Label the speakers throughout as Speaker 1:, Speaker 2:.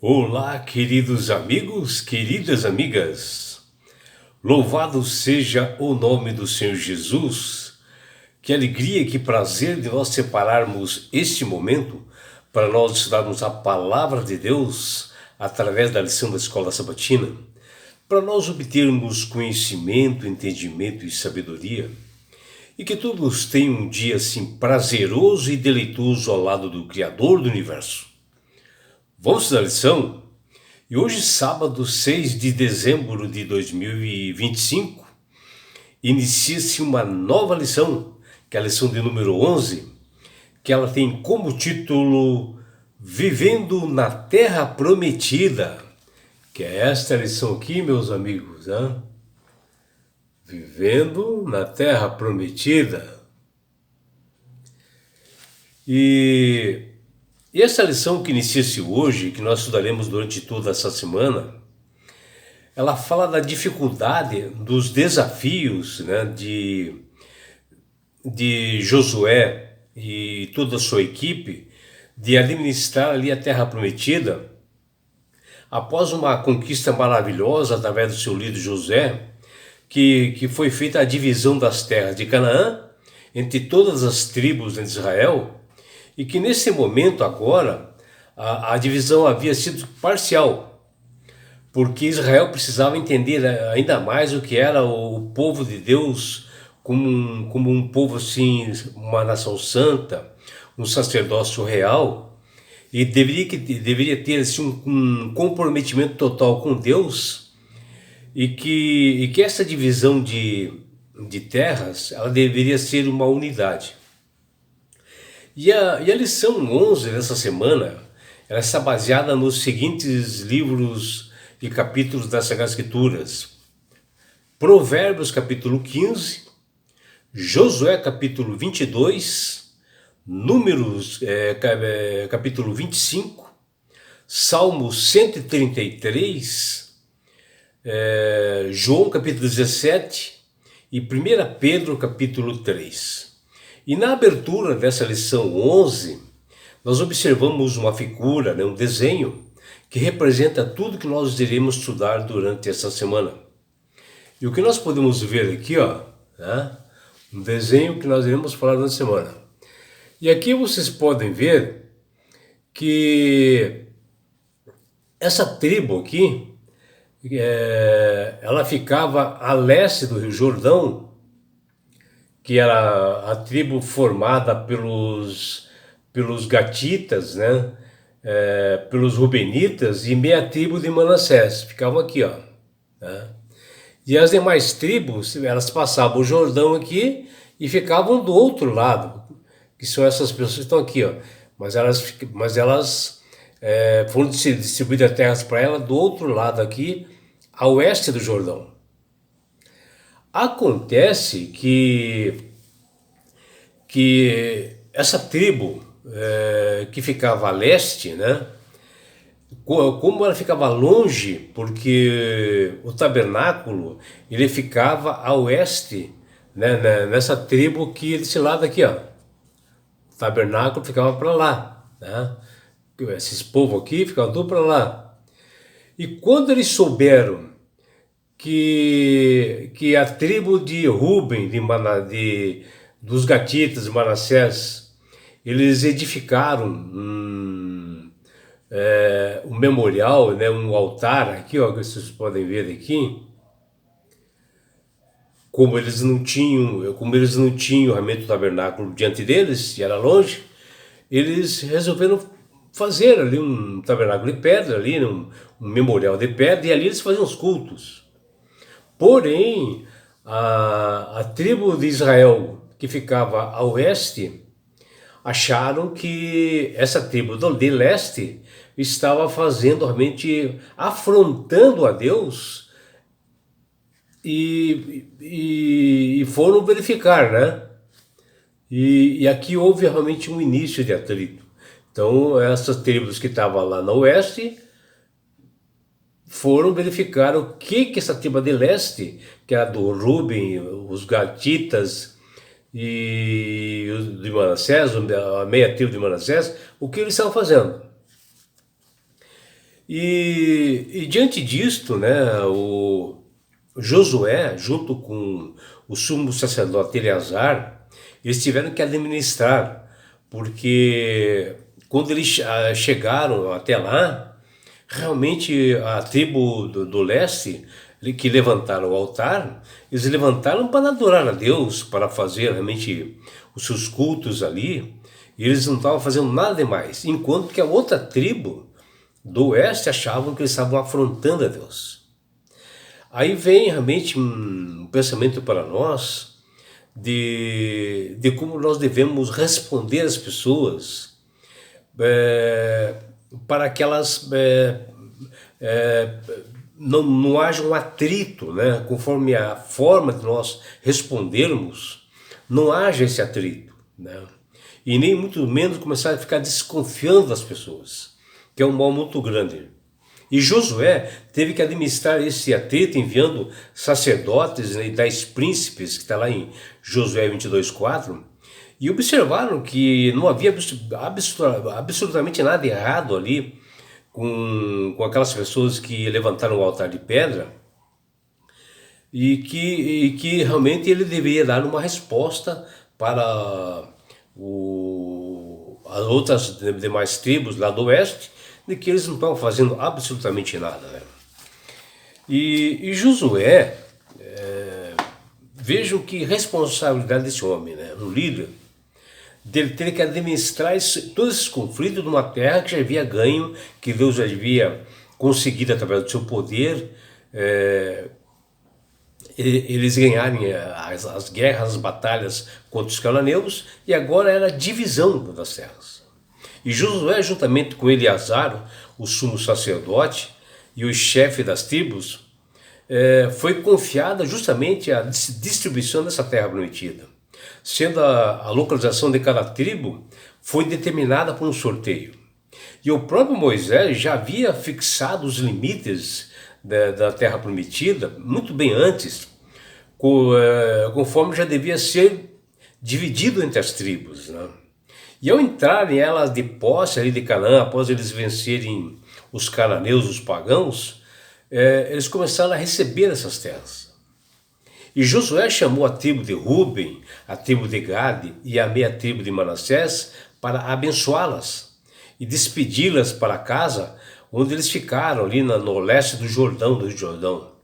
Speaker 1: Olá, queridos amigos, queridas amigas. Louvado seja o nome do Senhor Jesus. Que alegria, que prazer de nós separarmos este momento para nós estudarmos a palavra de Deus através da lição da Escola Sabatina, para nós obtermos conhecimento, entendimento e sabedoria, e que todos tenham um dia assim prazeroso e deleitoso ao lado do Criador do Universo. Vamos estudar a lição? E hoje, sábado 6 de dezembro de 2025, inicia-se uma nova lição, que é a lição de número 11, que ela tem como título Vivendo na Terra Prometida, que é esta lição aqui, meus amigos, né? Vivendo na Terra Prometida. E essa lição que inicia-se hoje, que nós estudaremos durante toda essa semana, ela fala da dificuldade, dos desafios, né, de Josué e toda a sua equipe de administrar ali a Terra Prometida após uma conquista maravilhosa através do seu líder Josué, que foi feita a divisão das terras de Canaã entre todas as tribos de Israel, e que nesse momento agora a divisão havia sido parcial, porque Israel precisava entender ainda mais o que era o povo de Deus como um povo assim, uma nação santa, um sacerdócio real, e deveria ter assim, um comprometimento total com Deus, e que essa divisão de terras ela deveria ser uma unidade. E a lição 11 dessa semana, ela está baseada nos seguintes livros e capítulos das Sagradas Escrituras: Provérbios capítulo 15, Josué capítulo 22, Números capítulo 25, Salmos 133, João capítulo 17 e 1 Pedro capítulo 3. E na abertura dessa lição 11, nós observamos uma figura, um desenho, que representa tudo que nós iremos estudar durante essa semana. E o que nós podemos ver aqui, né, um desenho que nós iremos falar durante a semana. E aqui vocês podem ver que essa tribo aqui, ela ficava a leste do Rio Jordão, que era a tribo formada pelos gatitas, né? Pelos rubenitas e meia tribo de Manassés, ficavam aqui, né? E as demais tribos, elas passavam o Jordão aqui e ficavam do outro lado, que são essas pessoas que estão aqui, mas elas foram distribuídas terras para elas do outro lado aqui, a oeste do Jordão. Acontece que essa tribo que ficava a leste, né, como ela ficava longe, porque o tabernáculo ele ficava a oeste, né, nessa tribo que desse lado aqui, o tabernáculo ficava para lá, né, esses povos aqui ficavam tudo para lá. E quando eles souberam que a tribo de Ruben, dos gatitas de Manassés, eles edificaram um memorial, né, um altar aqui, que vocês podem ver aqui. Como eles não tinham realmente o tabernáculo diante deles, e era longe, eles resolveram fazer ali um tabernáculo de pedra, ali, um memorial de pedra, e ali eles faziam os cultos. Porém, a tribo de Israel, que ficava a oeste, acharam que essa tribo de leste estava fazendo realmente, afrontando a Deus, e foram verificar, né? E aqui houve realmente um início de atrito. Então, essas tribos que estavam lá no oeste foram verificar o que essa tribo de leste, que era do Ruben, os gatitas e os de Manassés, a meia tribo de Manassés, o que eles estavam fazendo. E diante disto, né, o Josué, junto com o sumo sacerdote Eleazar, eles tiveram que administrar, porque quando eles chegaram até lá, realmente a tribo do leste, que levantaram o altar, eles levantaram para adorar a Deus, para fazer realmente os seus cultos ali, e eles não estavam fazendo nada demais, enquanto que a outra tribo do oeste achavam que eles estavam afrontando a Deus. Aí vem realmente um pensamento para nós de como nós devemos responder às pessoas, para que elas não haja um atrito, né? Conforme a forma de nós respondermos, não haja esse atrito, né? E nem muito menos começar a ficar desconfiando das pessoas, que é um mal muito grande. E Josué teve que administrar esse atrito enviando sacerdotes, né, e 10 príncipes, que está lá em Josué 22:4, e observaram que não havia absolutamente nada errado ali com aquelas pessoas que levantaram o altar de pedra, e que realmente ele deveria dar uma resposta para as outras demais tribos lá do oeste, de que eles não estavam fazendo absolutamente nada, né? E Josué, vejam que responsabilidade desse homem, né? Um líder, dele ter que administrar todos esses conflitos numa terra que já havia ganho, que Deus já havia conseguido através do seu poder, eles ganharem as guerras, as batalhas contra os cananeus, e agora era a divisão das terras. E Josué, juntamente com Eleazar, o sumo sacerdote e o chefe das tribos, foi confiada justamente a distribuição dessa terra prometida, sendo a localização de cada tribo foi determinada por um sorteio. E o próprio Moisés já havia fixado os limites da terra prometida muito bem antes, conforme já devia ser dividido entre as tribos, né? E ao entrarem elas de posse ali de Canaã, após eles vencerem os cananeus, os pagãos, eles começaram a receber essas terras. E Josué chamou a tribo de Ruben, a tribo de Gade e a meia tribo de Manassés para abençoá-las e despedi-las para a casa onde eles ficaram ali no leste do Rio Jordão,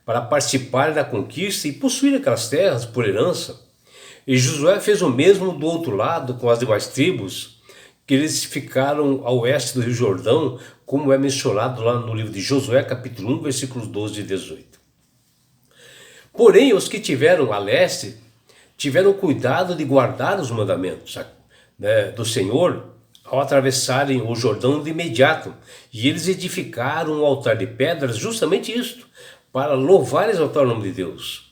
Speaker 1: para participarem da conquista e possuir aquelas terras por herança. E Josué fez o mesmo do outro lado com as demais tribos, que eles ficaram ao oeste do Rio Jordão, como é mencionado lá no livro de Josué, capítulo 1, versículos 12 e 18. Porém, os que tiveram a leste, tiveram cuidado de guardar os mandamentos, né, do Senhor, ao atravessarem o Jordão de imediato. E eles edificaram um altar de pedras, justamente isto, para louvar e exaltar o nome de Deus.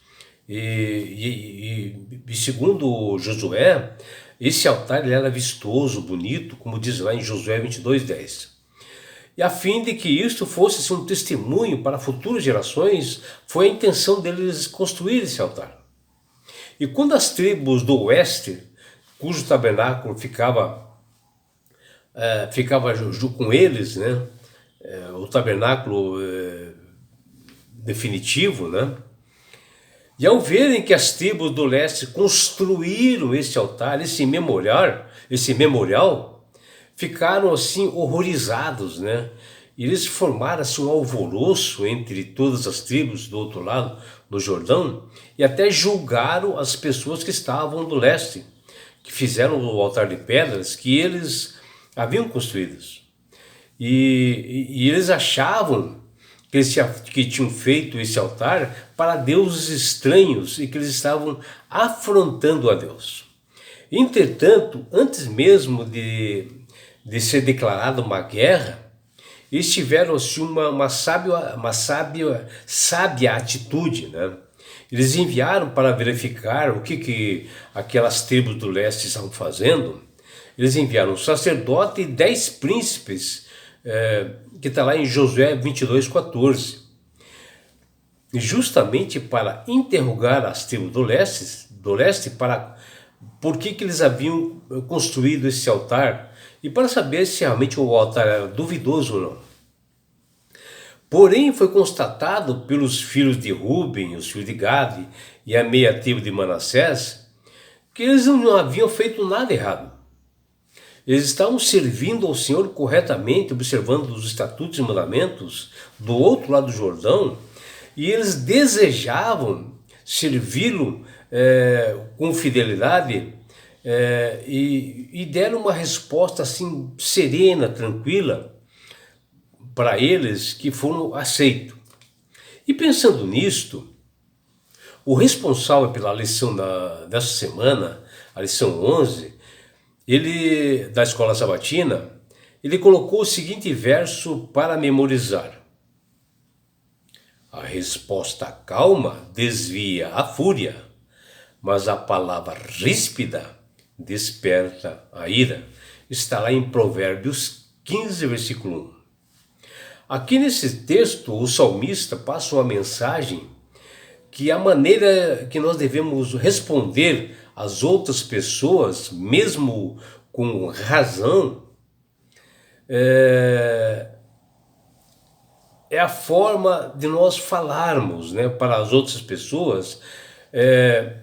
Speaker 1: E segundo Josué, esse altar ele era vistoso, bonito, como diz lá em Josué 22:10. E a fim de que isto fosse assim, um testemunho para futuras gerações, foi a intenção deles construir esse altar. E quando as tribos do oeste, cujo tabernáculo ficava com eles, né, o tabernáculo definitivo, né? E ao verem que as tribos do leste construíram esse altar, esse memorial, ficaram assim horrorizados, né? E eles formaram assim, um alvoroço entre todas as tribos do outro lado do Jordão, e até julgaram as pessoas que estavam do leste, que fizeram o altar de pedras que eles haviam construídos. E eles achavam que tinham feito esse altar para deuses estranhos e que eles estavam afrontando a Deus. Entretanto, antes mesmo de ser declarada uma guerra, eles tiveram assim, uma sábia atitude, né? Eles enviaram para verificar o que aquelas tribos do leste estavam fazendo. Eles enviaram um sacerdote e 10 príncipes, que está lá em Josué 22:14, justamente para interrogar as tribos do leste para por que eles haviam construído esse altar e para saber se realmente o altar era duvidoso ou não. Porém, foi constatado pelos filhos de Ruben, os filhos de Gade e a meia tribo de Manassés, que eles não haviam feito nada errado. Eles estavam servindo ao Senhor corretamente, observando os estatutos e mandamentos do outro lado do Jordão, e eles desejavam servi-lo com fidelidade, e deram uma resposta assim serena, tranquila para eles, que foram aceitos. E pensando nisto, o responsável pela lição dessa semana, a lição 11, da escola sabatina, ele colocou o seguinte verso para memorizar: a resposta calma desvia a fúria, mas a palavra ríspida desperta a ira. Está lá em Provérbios 15, versículo 1. Aqui nesse texto, o salmista passa uma mensagem que a maneira que nós devemos responder às outras pessoas, mesmo com razão, é a forma de nós falarmos, né, para as outras pessoas,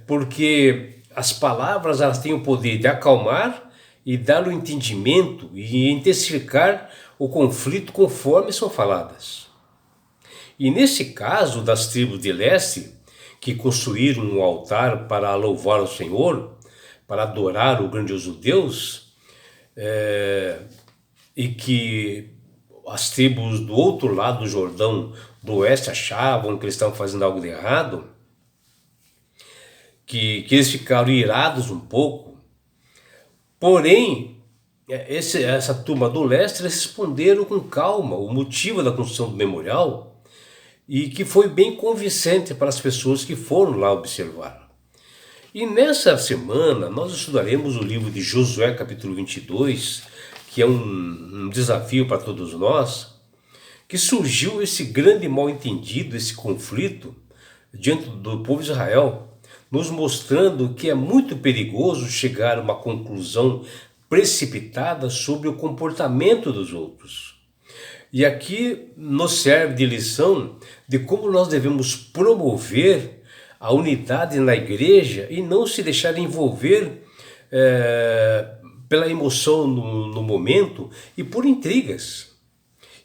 Speaker 1: porque as palavras elas têm o poder de acalmar e dar o entendimento e intensificar o conflito conforme são faladas. E nesse caso das tribos de leste, que construíram um altar para louvar o Senhor, para adorar o grandioso Deus, e que as tribos do outro lado do Jordão, do oeste, achavam que eles estavam fazendo algo de errado, que eles ficaram irados um pouco. Porém, essa turma do leste, eles responderam com calma o motivo da construção do memorial, e que foi bem convincente para as pessoas que foram lá observar. E nessa semana nós estudaremos o livro de Josué capítulo 22, que é um desafio para todos nós, que surgiu esse grande mal-entendido, esse conflito diante do povo de Israel, nos mostrando que é muito perigoso chegar a uma conclusão precipitada sobre o comportamento dos outros. E aqui nos serve de lição de como nós devemos promover a unidade na igreja e não se deixar envolver pela emoção no momento e por intrigas.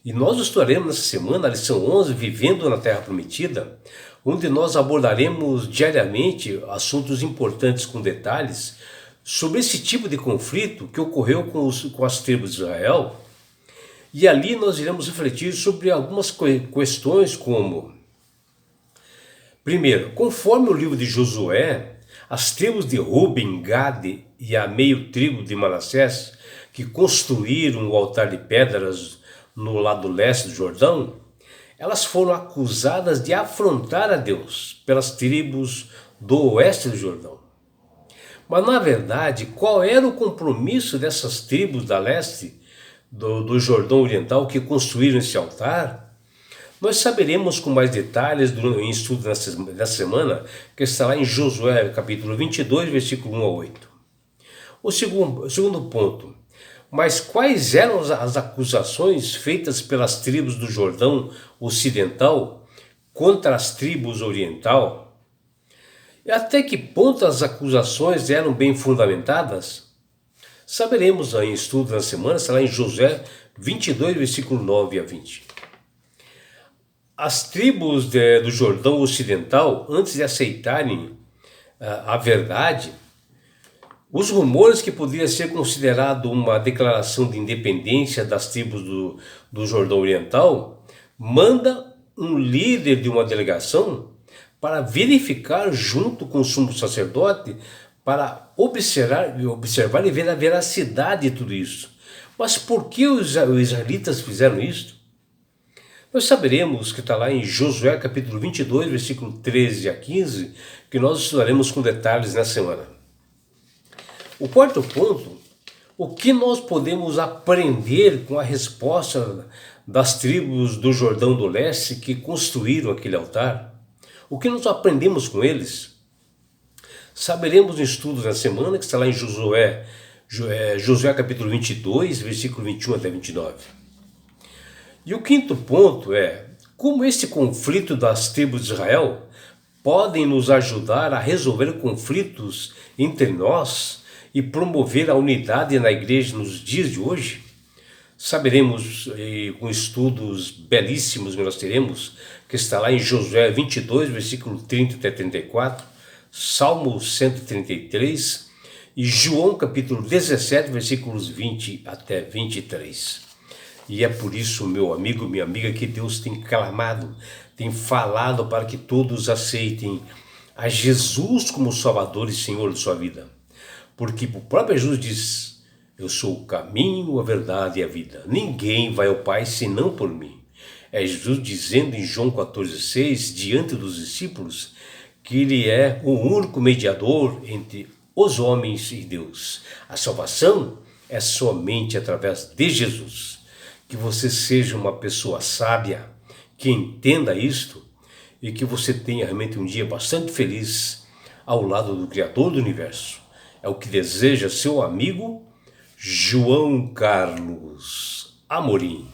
Speaker 1: E nós estudaremos nessa semana a lição 11, Vivendo na Terra Prometida, onde nós abordaremos diariamente assuntos importantes com detalhes sobre esse tipo de conflito que ocorreu com as tribos de Israel. E ali nós iremos refletir sobre algumas questões como: primeiro, conforme o livro de Josué, as tribos de Ruben, Gade e a meio tribo de Manassés, que construíram o altar de pedras no lado leste do Jordão, elas foram acusadas de afrontar a Deus pelas tribos do oeste do Jordão. Mas na verdade, qual era o compromisso dessas tribos da leste do Jordão Oriental que construíram esse altar? Nós saberemos com mais detalhes em estudo dessa semana, que está lá em Josué capítulo 22, versículo 1 a 8. O segundo ponto: mas quais eram as acusações feitas pelas tribos do Jordão Ocidental contra as tribos oriental? E até que ponto as acusações eram bem fundamentadas? Saberemos em estudo na semana, está lá em Josué 22, versículo 9 a 20. As tribos do Jordão Ocidental, antes de aceitarem a verdade, os rumores que poderia ser considerado uma declaração de independência das tribos do Jordão Oriental, manda um líder de uma delegação para verificar junto com o sumo sacerdote, para observar e ver a veracidade de tudo isso. Mas por que os israelitas fizeram isso? Nós saberemos que está lá em Josué capítulo 22, versículo 13 a 15, que nós estudaremos com detalhes na semana. O quarto ponto: o que nós podemos aprender com a resposta das tribos do Jordão do Leste que construíram aquele altar? O que nós aprendemos com eles? Saberemos no estudo na semana, que está lá em Josué capítulo 22, versículo 21 até 29. E o quinto ponto é: Como este conflito das tribos de Israel podem nos ajudar a resolver conflitos entre nós e promover a unidade na igreja nos dias de hoje? Saberemos com estudos belíssimos que nós teremos, que está lá em Josué 22, versículo 30 até 34, Salmo 133 e João capítulo 17, versículos 20 até 23. E é por isso, meu amigo, minha amiga, que Deus tem clamado, tem falado para que todos aceitem a Jesus como Salvador e Senhor de sua vida. Porque o próprio Jesus diz: eu sou o caminho, a verdade e a vida. Ninguém vai ao Pai senão por mim. É Jesus dizendo em João 14,6, diante dos discípulos, que Ele é o único mediador entre os homens e Deus. A salvação é somente através de Jesus. Que você seja uma pessoa sábia, que entenda isto e que você tenha realmente um dia bastante feliz ao lado do Criador do Universo. É o que deseja seu amigo João Carlos Amorim.